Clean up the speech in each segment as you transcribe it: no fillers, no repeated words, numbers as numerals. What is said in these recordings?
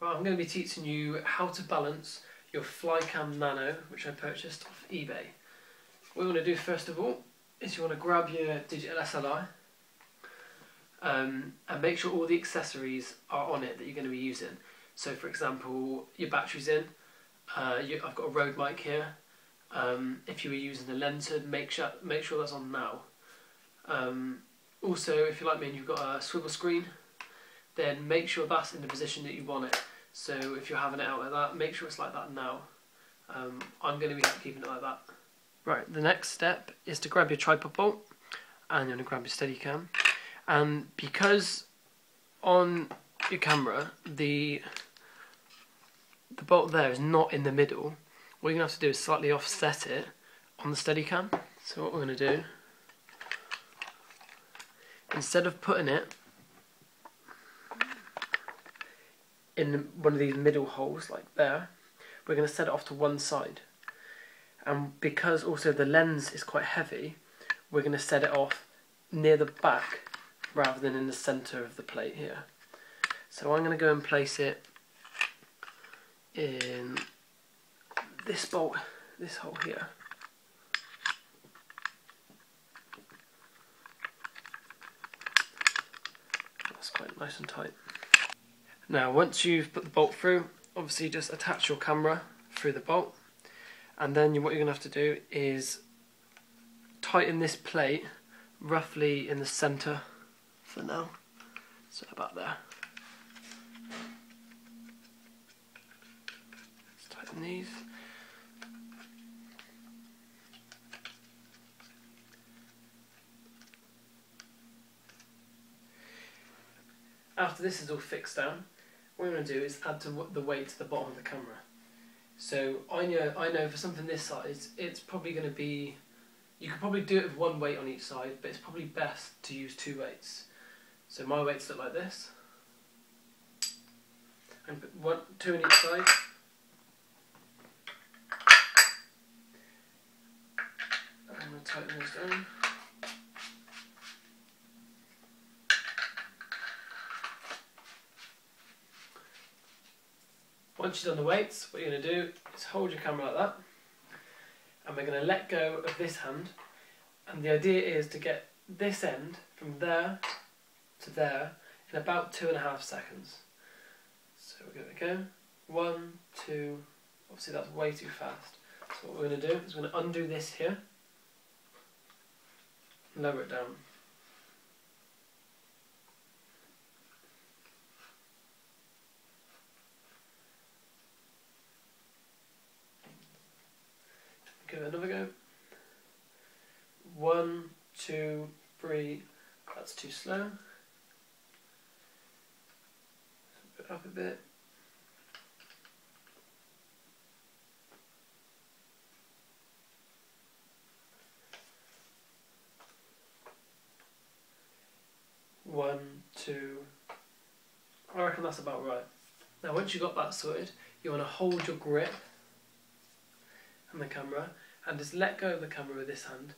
Right, I'm going to be teaching you how to balance your Flycam Nano, which I purchased off eBay. What you want to do first of all is you want to grab your digital SLR and make sure all the accessories are on it that you're going to be using. So for example, your battery's in, I've got a Rode mic here. If you were using a lens hood, make sure that's on now. Also, if you're like me and you've got a swivel screen, then make sure that's in the position that you want it. So if you're having it out like that, make sure it's like that now. I'm going to be keeping it like that. Right, the next step is to grab your tripod bolt and you're going to grab your steadicam. And because on your camera the bolt there is not in the middle, what you're going to have to do is slightly offset it on the steadicam. So what we're going to do, instead of putting it in one of these middle holes like there, we're going to set it off to one side. And because also the lens is quite heavy, we're going to set it off near the back rather than in the centre of the plate here. So I'm going to go and place it in this bolt, this hole here. That's quite nice and tight. Now once you've put the bolt through, obviously just attach your camera through the bolt, and then what you're going to have to do is tighten this plate roughly in the centre for now, so about there. Let's tighten these. After this is all fixed down, what we're going to do is add the weight to the bottom of the camera. So I know for something this size, it's probably going to be, you could probably do it with one weight on each side, but it's probably best to use two weights. So my weights look like this, and put two on each side. I'm going to tighten those down. Once you've done the weights, what you're going to do is hold your camera like that, and we're going to let go of this hand, and the idea is to get this end from there to there in about 2.5 seconds. So we're going to go 1, 2, obviously that's way too fast. So what we're going to do is we're going to undo this here, and lower it down. Give it another go. 1, 2, 3. That's too slow. Put it up a bit. One, two. I reckon that's about right. Now once you've got that sorted, you want to hold your grip on the camera and just let go of the camera with this hand,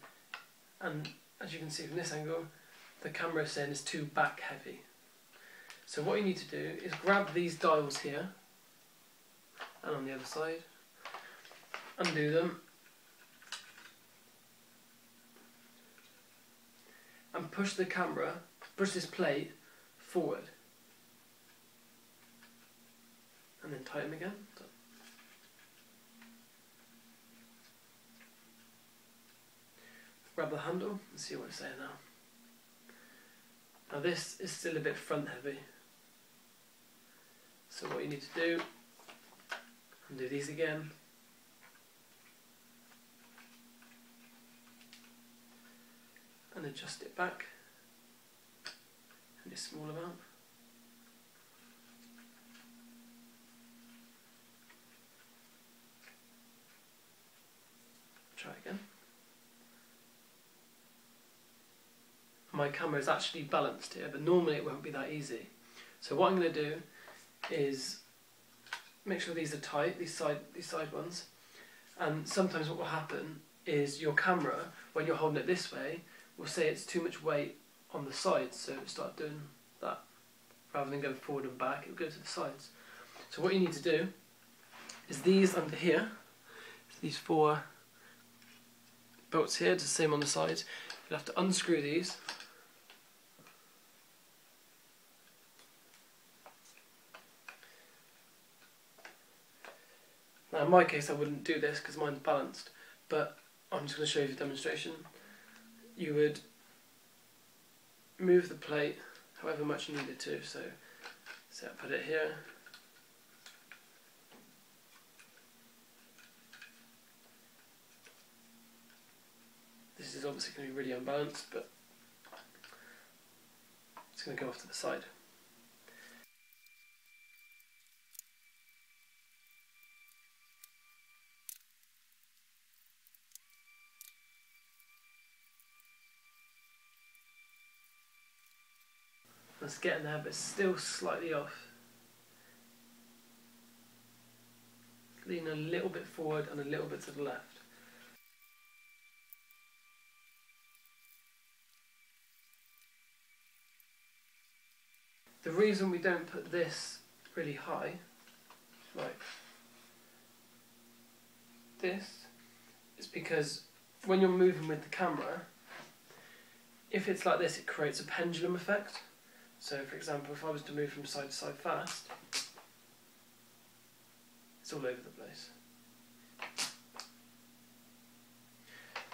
and as you can see from this angle, the camera is saying it's too back heavy. So what you need to do is grab these dials here and on the other side, undo them and push the camera, push this plate forward and then tighten again. Grab the handle and see what it's saying now. Now this is still a bit front heavy, so what you need to do, undo these again, and adjust it back in a small amount. Try again. My camera is actually balanced here, but normally it won't be that easy. So what I'm going to do is make sure these are tight, these side ones, and sometimes what will happen is your camera, when you're holding it this way, will say it's too much weight on the sides, so it'll start doing that. Rather than going forward and back, it will go to the sides. So what you need to do is these under here, these 4 bolts here, just the same on the sides, you'll have to unscrew these. Now in my case I wouldn't do this because mine's balanced, but I'm just going to show you the demonstration. You would move the plate however much you needed to, so I put it here. This is obviously going to be really unbalanced, but it's going to go off to the side. It's getting there, but it's still slightly off. Lean a little bit forward and a little bit to the left. The reason we don't put this really high, like this, is because when you're moving with the camera, if it's like this, it creates a pendulum effect. So for example, if I was to move from side to side fast, it's all over the place.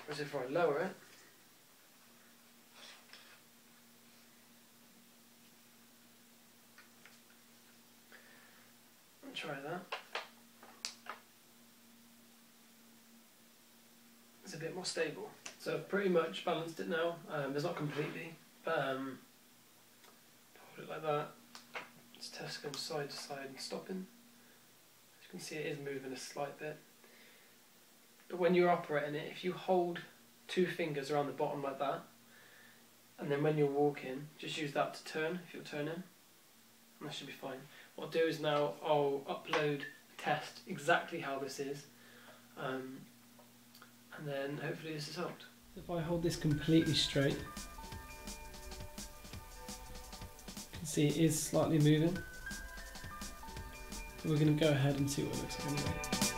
Whereas if I lower it, I'll try that. It's a bit more stable. So I've pretty much balanced it now. It's not completely, but hold it like that. It's test going side to side and stopping. As you can see, it is moving a slight bit. But when you're operating it, if you hold 2 fingers around the bottom like that, and then when you're walking, just use that to turn if you're turning, and that should be fine. What I'll do is now I'll upload a test exactly how this is, and then hopefully this has helped. If I hold this completely straight, you can see it is slightly moving. We're going to go ahead and see what it looks like anyway.